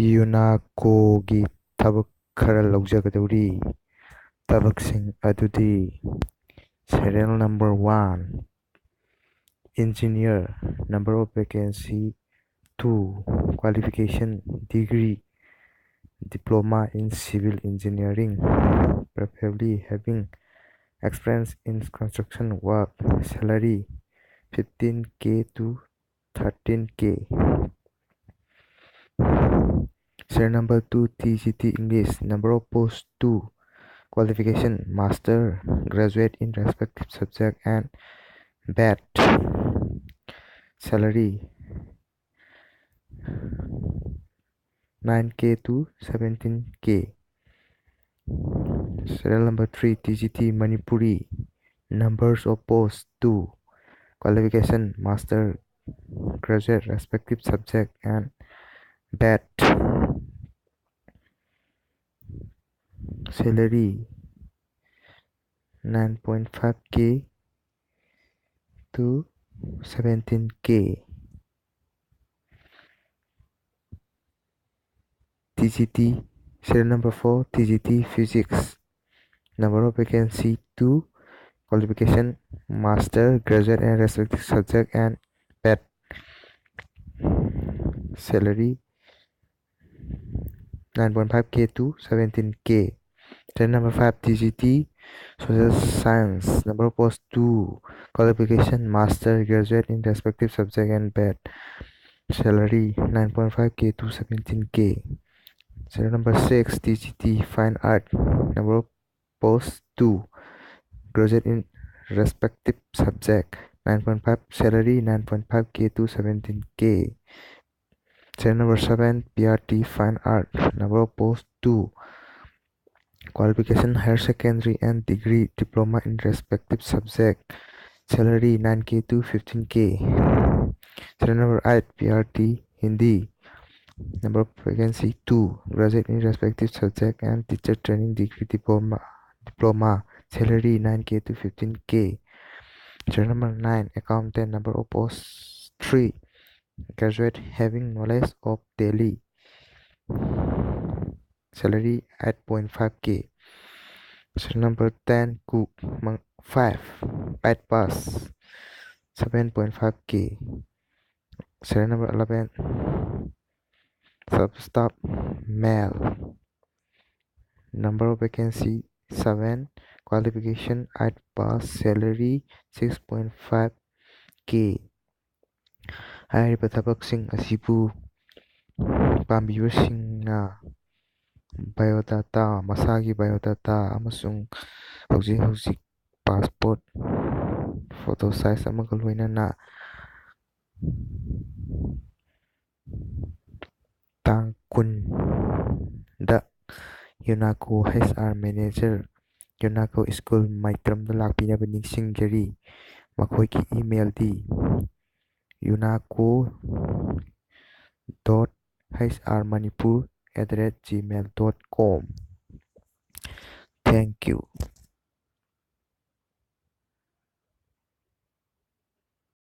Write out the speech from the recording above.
ꯌꯨꯅꯥꯀꯣꯒꯤ ꯊꯕꯛ ꯈꯔ ꯂꯧꯖꯒꯗꯧꯔꯤ꯫ ꯊꯕꯛꯁꯤꯡ ꯑꯗꯨꯗꯤ: serial number 1, engineer, number of vacancy 2, qualification degree, diploma in civil engineering, preferably having experience in construction work, salary 15K to 13K. Serial number 2, TGT English, number of posts 2, qualification master, graduate in respective subject and BEd, salary 9K to 17K. Serial number 3, TGT Manipuri, numbers of posts 2, qualification master, graduate respective subject and BEd, salary 9.5K to 17K. TGT serial number 4, TGT Physics, number of vacancy 2, qualification master, graduate and respective subject and BEd, salary 9.5K to 17K. Serial number 5, TGT Social Science, number of posts 2, qualification master, graduate in respective subject and BEd, salary 9.5K to 17K. Serial number 6, TGT Fine Art, number of posts 2, graduate in respective subject 9.5, salary 9.5K to 17K. Serial number 7, PRT Fine Art, number of posts 2, qualification higher secondary and degree, diploma in respective subject, salary 9K to 15K. Serial number 8, PRT Hindi, number of vacancy 2, graduate in respective subject and teacher training degree, diploma, salary 9K to 15K. Serial number 9, accountant, number of posts 3, graduate having knowledge of Tally, salary 8.5K. Serial number 10, cook 5, 8 pass 7.5K. Serial number 11, sub-staff male, number of vacancy 7, qualification 8 pass, salary 6.5K. ꯍꯥꯏꯔꯤꯕ ꯊꯕꯛꯁꯤꯡ ꯑꯁꯤꯕꯨ ꯄꯥꯝꯕꯤꯕꯁꯤꯡꯅ ꯕꯥꯏꯑꯣꯗꯥꯇꯥ, ꯃꯁꯥꯒꯤ ꯕꯥꯏꯑꯣꯗꯥꯇꯥ ꯑꯃꯁꯨꯡ ꯍꯧꯖꯤꯛ passport photo size ꯑꯃꯒ ꯂꯣꯏꯅꯅ ꯇꯥꯡ 10ꯗ ꯌꯨꯅꯥꯀꯣ HR manager, ꯌꯨꯅꯥꯀꯣ school, ꯃꯥꯏꯇ꯭ꯔꯝꯗ ꯂꯥꯛꯄꯤꯅꯕ ꯅꯤꯡꯁꯤꯡꯖꯔꯤ꯫ ꯃꯈꯣꯏꯒꯤ ꯏꯃꯦꯜꯗꯤ unaco.hrmanipur@gmail.com. Thank you.